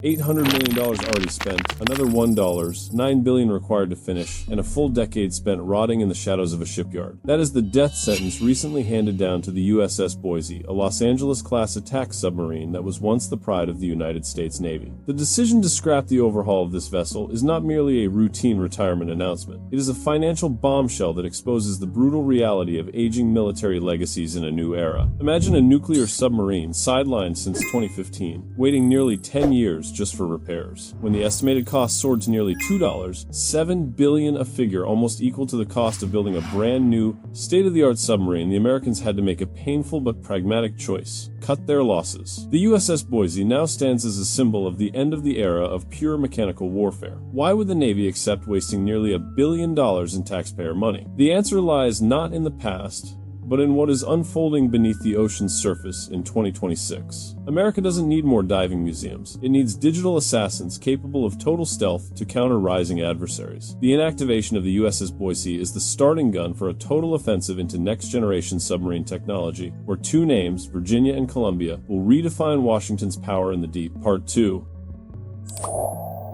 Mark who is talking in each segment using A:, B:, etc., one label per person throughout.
A: $800 million already spent, another $1, $9 billion required to finish, and a full decade spent rotting in the shadows of a shipyard. That is the death sentence recently handed down to the USS Boise, a Los Angeles-class attack submarine that was once the pride of the United States Navy. The decision to scrap the overhaul of this vessel is not merely a routine retirement announcement. It is a financial bombshell that exposes the brutal reality of aging military legacies in a new era. Imagine a nuclear submarine sidelined since 2015, waiting nearly 10 years just for repairs. When the estimated cost soared to nearly $2, $7 billion, a figure almost equal to the cost of building a brand new, state-of-the-art submarine, the Americans had to make a painful but pragmatic choice: cut their losses. The USS Boise now stands as a symbol of the end of the era of pure mechanical warfare. Why would the Navy accept wasting nearly $1 billion in taxpayer money? The answer lies not in the past, but in what is unfolding beneath the ocean's surface in 2026. America doesn't need more diving museums. It needs digital assassins capable of total stealth to counter rising adversaries. The inactivation of the USS Boise is the starting gun for a total offensive into next-generation submarine technology, where two names, Virginia and Columbia, will redefine Washington's power in the deep. Part 2.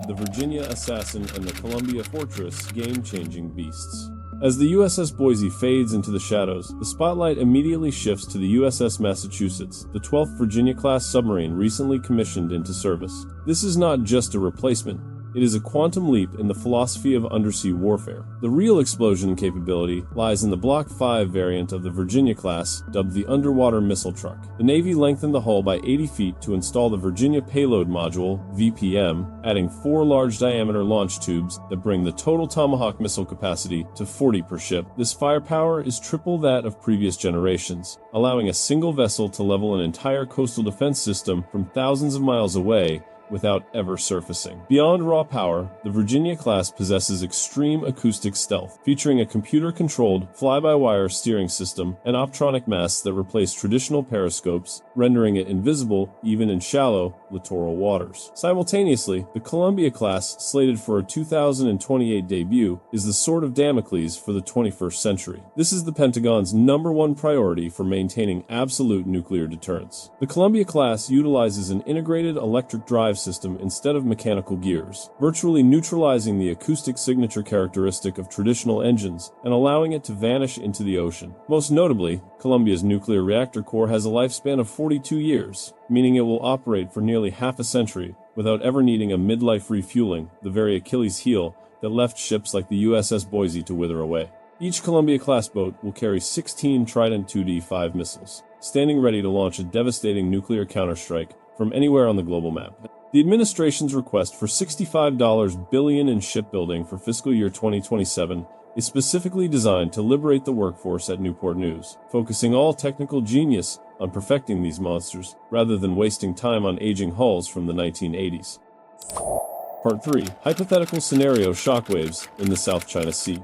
A: The Virginia Assassin and the Columbia Fortress, game-changing beasts. As the USS Boise fades into the shadows, the spotlight immediately shifts to the USS Massachusetts, the 12th Virginia-class submarine recently commissioned into service. This is not just a replacement. It is a quantum leap in the philosophy of undersea warfare. The real explosion capability lies in the Block 5 variant of the Virginia-class, dubbed the Underwater Missile Truck. The Navy lengthened the hull by 80 feet to install the Virginia Payload Module, VPM, adding 4 large-diameter launch tubes that bring the total Tomahawk missile capacity to 40 per ship. This firepower is triple that of previous generations, allowing a single vessel to level an entire coastal defense system from thousands of miles away without ever surfacing. Beyond raw power, the Virginia-class possesses extreme acoustic stealth, featuring a computer-controlled, fly-by-wire steering system and optronic masts that replace traditional periscopes, rendering it invisible even in shallow, littoral waters. Simultaneously, the Columbia-class, slated for a 2028 debut, is the sword of Damocles for the 21st century. This is the Pentagon's #1 priority for maintaining absolute nuclear deterrence. The Columbia-class utilizes an integrated electric drive system instead of mechanical gears, virtually neutralizing the acoustic signature characteristic of traditional engines and allowing it to vanish into the ocean. Most notably, Columbia's nuclear reactor core has a lifespan of 42 years, meaning it will operate for nearly half a century without ever needing a midlife refueling, the very Achilles heel that left ships like the USS Boise to wither away. Each Columbia-class boat will carry 16 Trident 2D5 missiles, standing ready to launch a devastating nuclear counterstrike from anywhere on the global map. The administration's request for $65 billion in shipbuilding for fiscal year 2027 is specifically designed to liberate the workforce at Newport News, focusing all technical genius on perfecting these monsters rather than wasting time on aging hulls from the 1980s. Part 3. Hypothetical Scenario Shockwaves in the South China Sea.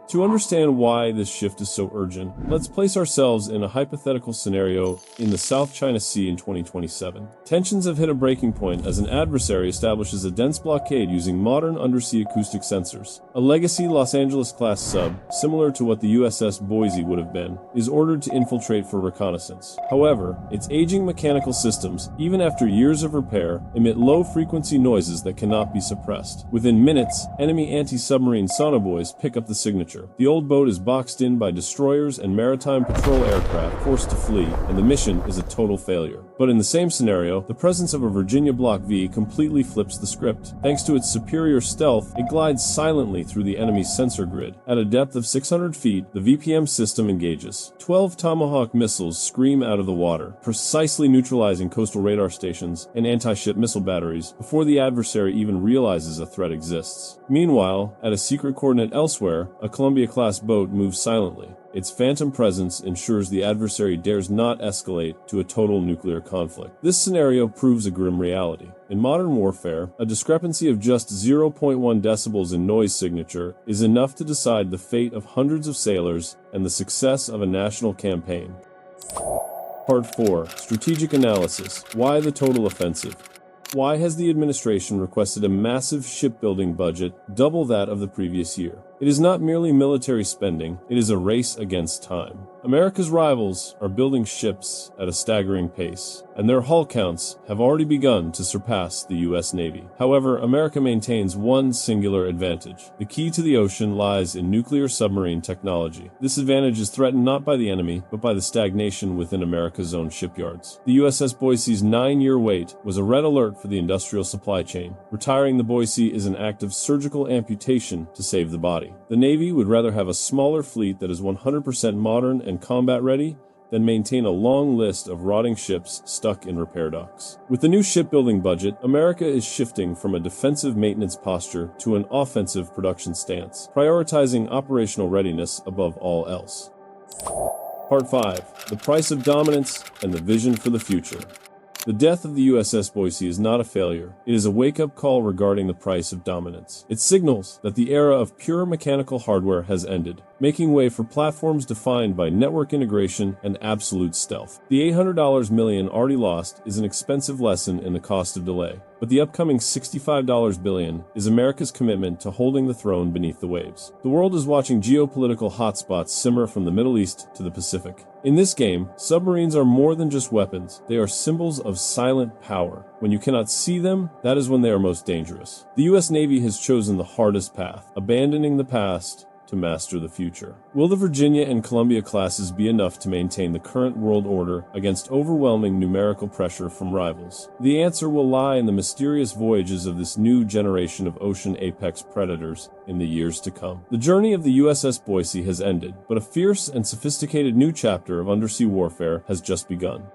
A: To understand why this shift is so urgent, let's place ourselves in a hypothetical scenario in the South China Sea in 2027. Tensions have hit a breaking point as an adversary establishes a dense blockade using modern undersea acoustic sensors. A legacy Los Angeles-class sub, similar to what the USS Boise would have been, is ordered to infiltrate for reconnaissance. However, its aging mechanical systems, even after years of repair, emit low-frequency noises that cannot be suppressed. Within minutes, enemy anti-submarine sonobuoys pick up the signature. The old boat is boxed in by destroyers and maritime patrol aircraft forced to flee, and the mission is a total failure. But in the same scenario, the presence of a Virginia Block V completely flips the script. Thanks to its superior stealth, it glides silently through the enemy's sensor grid. At a depth of 600 feet, the VPM system engages. 12 Tomahawk missiles scream out of the water, precisely neutralizing coastal radar stations and anti-ship missile batteries before the adversary even realizes a threat exists. Meanwhile, at a secret coordinate elsewhere, a Columbia-class boat moves silently. Its phantom presence ensures the adversary dares not escalate to a total nuclear conflict. This scenario proves a grim reality. In modern warfare, a discrepancy of just 0.1 decibels in noise signature is enough to decide the fate of hundreds of sailors and the success of a national campaign. Part 4. Strategic Analysis. Why the total offensive? Why has the administration requested a massive shipbuilding budget, double that of the previous year? It is not merely military spending, it is a race against time. America's rivals are building ships at a staggering pace, and their hull counts have already begun to surpass the U.S. Navy. However, America maintains one singular advantage. The key to the ocean lies in nuclear submarine technology. This advantage is threatened not by the enemy, but by the stagnation within America's own shipyards. The USS Boise's 9-year wait was a red alert for the industrial supply chain. Retiring the Boise is an act of surgical amputation to save the body. The Navy would rather have a smaller fleet that is 100% modern and combat-ready than maintain a long list of rotting ships stuck in repair docks. With the new shipbuilding budget, America is shifting from a defensive maintenance posture to an offensive production stance, prioritizing operational readiness above all else. Part 5. The Price of Dominance and the Vision for the Future. The death of the USS Boise is not a failure. It is a wake-up call regarding the price of dominance. It signals that the era of pure mechanical hardware has ended, making way for platforms defined by network integration and absolute stealth. The $800 million already lost is an expensive lesson in the cost of delay, but the upcoming $65 billion is America's commitment to holding the throne beneath the waves. The world is watching geopolitical hotspots simmer from the Middle East to the Pacific. In this game, submarines are more than just weapons. They are symbols of silent power. When you cannot see them, that is when they are most dangerous. The U.S. Navy has chosen the hardest path, abandoning the past to master the future. Will the Virginia and Columbia classes be enough to maintain the current world order against overwhelming numerical pressure from rivals? The answer will lie in the mysterious voyages of this new generation of ocean apex predators in the years to come. The journey of the USS Boise has ended, but a fierce and sophisticated new chapter of undersea warfare has just begun.